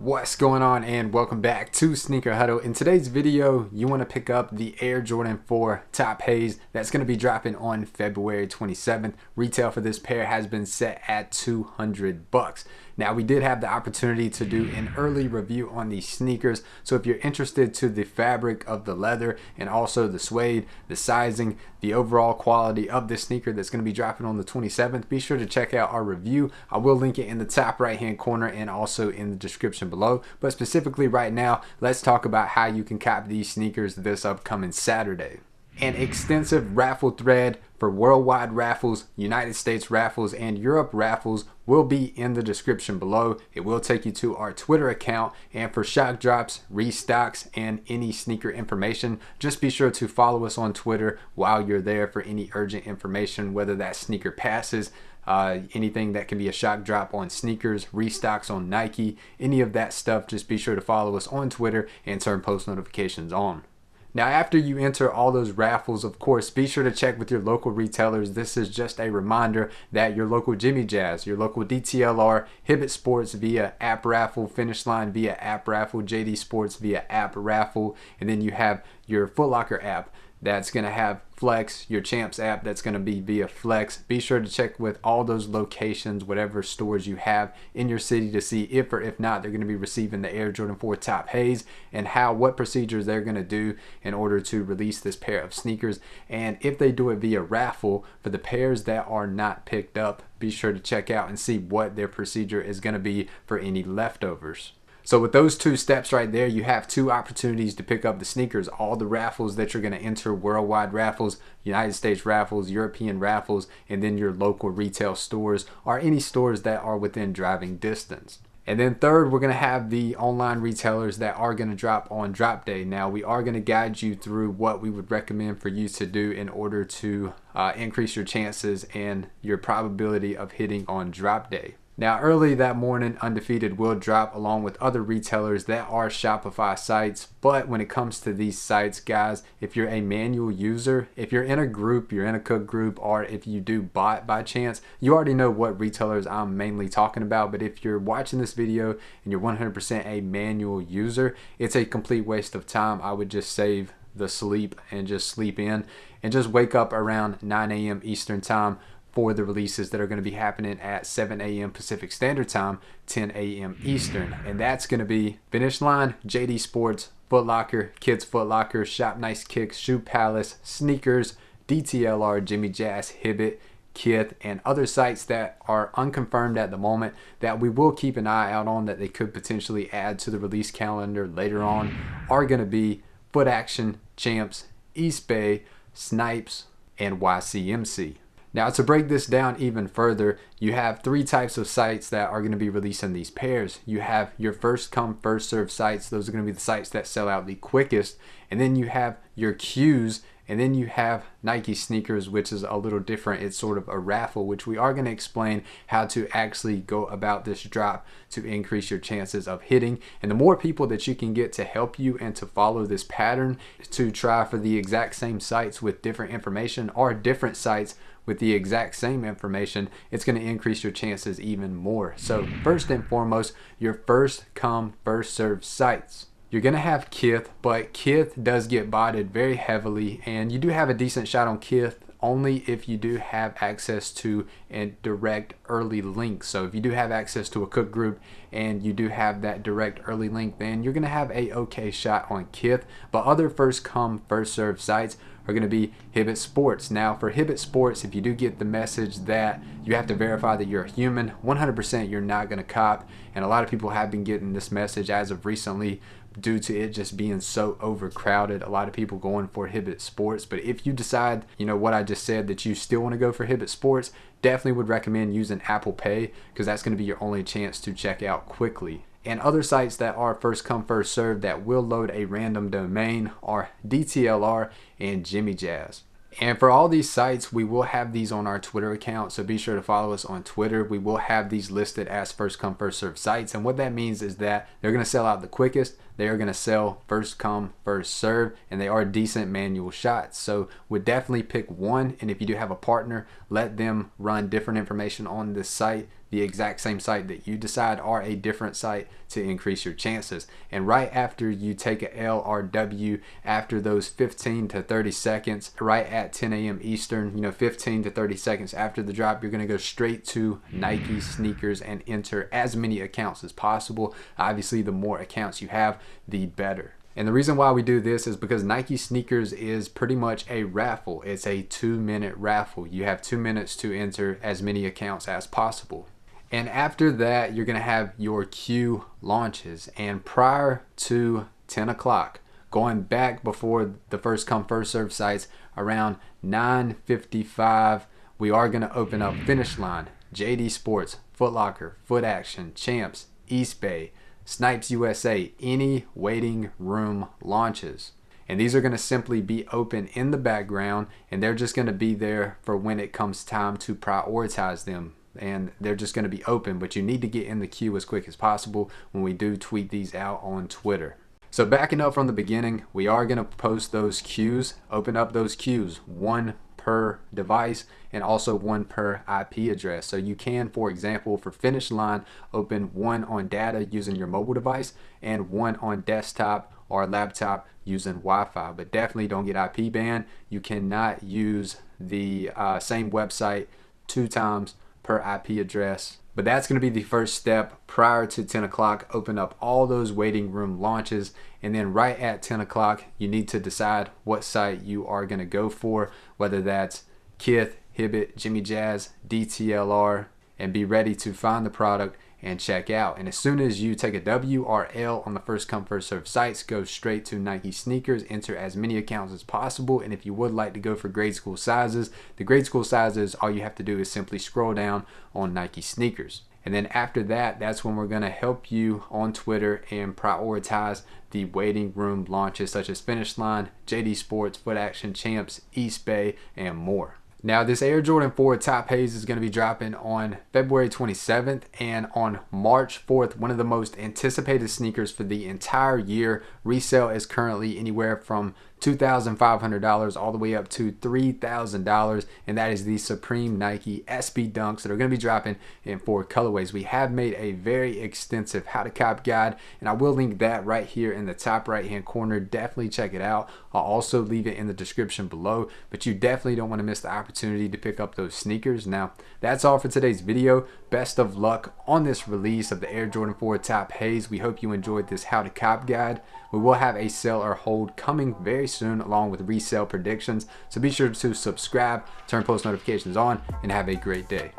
What's going on, and welcome back to Sneaker Huddle. In today's video, you want to pick up the Air Jordan 4 Taupe Haze that's going to be dropping on February 27th. Retail for this pair has been set at $200. Now, we did have the opportunity to do an early review on these sneakers, so if you're interested to the fabric of the leather and also the suede, the sizing, the overall quality of this sneaker that's going to be dropping on the 27th, be sure to check out our review. I will link it in the top right hand corner and also in the description below. But specifically right now, let's talk about how you can cop these sneakers this upcoming Saturday. An extensive raffle thread for worldwide raffles, United States raffles, and Europe raffles will be in the description below. It will take you to our Twitter account, and for shock drops, restocks, and any sneaker information, just be sure to follow us on Twitter while you're there for any urgent information, whether that's sneaker passes, anything that can be a shock drop on sneakers, restocks on Nike, any of that stuff. Just be sure to follow us on Twitter and turn post notifications on. Now, after you enter all those raffles, of course, be sure to check with your local retailers. This is just a reminder that your local Jimmy Jazz, your local DTLR, Hibbett Sports via app raffle, Finish Line via app raffle, JD Sports via app raffle, and then you have your Foot Locker app that's going to have Flex, your Champs app that's going to be via Flex. Be sure to check with all those locations, whatever stores you have in your city, to see if or if not they're going to be receiving the Air Jordan 4 Taupe Haze, and what procedures they're going to do in order to release this pair of sneakers. And if they do it via raffle, for the pairs that are not picked up, be sure to check out and see what their procedure is going to be for any leftovers. So with those two steps right there, you have two opportunities to pick up the sneakers. All the raffles that you're going to enter: worldwide raffles, United States raffles, European raffles, and then your local retail stores, or any stores that are within driving distance. And then third, we're going to have the online retailers that are going to drop on drop day. Now, we are going to guide you through what we would recommend for you to do in order to increase your chances and your probability of hitting on drop day. Now, early that morning, Undefeated will drop along with other retailers that are Shopify sites. But when it comes to these sites, guys, if you're a manual user, if you're in a group, you're in a cook group, or if you do bot by chance, you already know what retailers I'm mainly talking about. But if you're watching this video and you're 100% a manual user, it's a complete waste of time. I would just save the sleep and just sleep in and just wake up around 9 a.m. Eastern time for the releases that are going to be happening at 7 a.m. Pacific Standard Time, 10 a.m. Eastern. And that's going to be Finish Line, JD Sports, Foot Locker, Kids Foot Locker, Shop Nice Kicks, Shoe Palace, Sneakers, DTLR, Jimmy Jazz, Hibbett, Kith, and other sites that are unconfirmed at the moment that we will keep an eye out on, that they could potentially add to the release calendar later on, are going to be Foot Action, Champs, East Bay, Snipes, and YCMC. Now, to break this down even further, you have three types of sites that are going to be releasing these pairs. You have your first come, first serve sites. Those are going to be the sites that sell out the quickest. And then you have your queues, and then you have Nike sneakers, which is a little different. It's sort of a raffle, which we are going to explain how to actually go about this drop to increase your chances of hitting. And the more people that you can get to help you and to follow this pattern, to try for the exact same sites with different information, or different sites with the exact same information, it's going to increase your chances even more. So first and foremost, your first come, first serve sites. You're going to have Kith, but Kith does get botted very heavily, and you do have a decent shot on Kith only if you do have access to a direct early link. So if you do have access to a cook group and you do have that direct early link, then you're going to have a okay shot on Kith. But other first come, first serve sites are going to be Hibbett Sports. Now, for Hibbett Sports, if you do get the message that you have to verify that you're a human, 100% you're not going to cop. And a lot of people have been getting this message as of recently due to it just being so overcrowded. A lot of people going for Hibbett Sports. But if you decide, you know what I just said, that you still want to go for Hibbett Sports, definitely would recommend using Apple Pay, because that's going to be your only chance to check out quickly. And other sites that are first come, first serve that will load a random domain are DTLR and Jimmy Jazz. And for all these sites, we will have these on our Twitter account, so be sure to follow us on Twitter. We will have these listed as first come, first serve sites, and what that means is that they're going to sell out the quickest, they are going to sell first come, first serve, and they are decent manual shots. So would definitely pick one, and if you do have a partner, let them run different information on this site the exact same site that you decide or a different site to increase your chances. And right after you take a L or W, after those 15 to 30 seconds, right at 10 a.m. Eastern, 15 to 30 seconds after the drop, you're going to go straight to Nike sneakers and enter as many accounts as possible. Obviously, the more accounts you have, the better. And the reason why we do this is because Nike sneakers is pretty much a raffle. It's a 2-minute raffle. You have 2 minutes to enter as many accounts as possible. And after that, you're going to have your queue launches. And prior to 10 o'clock, going back before the first come first serve sites, around 9:55, we are going to open up Finish Line, JD Sports, Foot Locker, Foot Action, Champs, East Bay, Snipes USA, any waiting room launches. And these are going to simply be open in the background, and they're just going to be there for when it comes time to prioritize them. And they're just going to be open, but you need to get in the queue as quick as possible when we do tweet these out on Twitter. So backing up from the beginning, we are going to post those queues, open up those queues, one per device and also one per IP address. So you can, for example, for Finish Line, open one on data using your mobile device and one on desktop or laptop using Wi-Fi, but definitely don't get IP banned. You cannot use the same website 2 times per IP address. But that's going to be the first step. Prior to 10 o'clock, open up all those waiting room launches, and then right at 10 o'clock you need to decide what site you are going to go for, whether that's Kith, Hibbett, Jimmy Jazz, DTLR, and be ready to find the product and check out. And as soon as you take a W or L on the first come first serve sites, go straight to Nike sneakers, enter as many accounts as possible. And if you would like to go for grade school sizes, the grade school sizes, all you have to do is simply scroll down on Nike sneakers. And then after that, that's when we're going to help you on Twitter and prioritize the waiting room launches such as Finish Line, JD Sports, Foot Action, Champs, East Bay, and more. Now, this Air Jordan 4 Taupe Haze is going to be dropping on February 27th, and on March 4th, one of the most anticipated sneakers for the entire year. Resale is currently anywhere from $2,500 all the way up to $3,000, and that is the Supreme Nike SB Dunks that are going to be dropping in 4 colorways. We have made a very extensive how to cop guide, and I will link that right here in the top right hand corner. Definitely check it out. I'll also leave it in the description below, but you definitely don't want to miss the opportunity to pick up those sneakers. Now, that's all for today's video. Best of luck on this release of the Air Jordan 4 Taupe Haze. We hope you enjoyed this how to cop guide. We will have a sell or hold coming very soon along with resale predictions, so be sure to subscribe, turn post notifications on, and have a great day.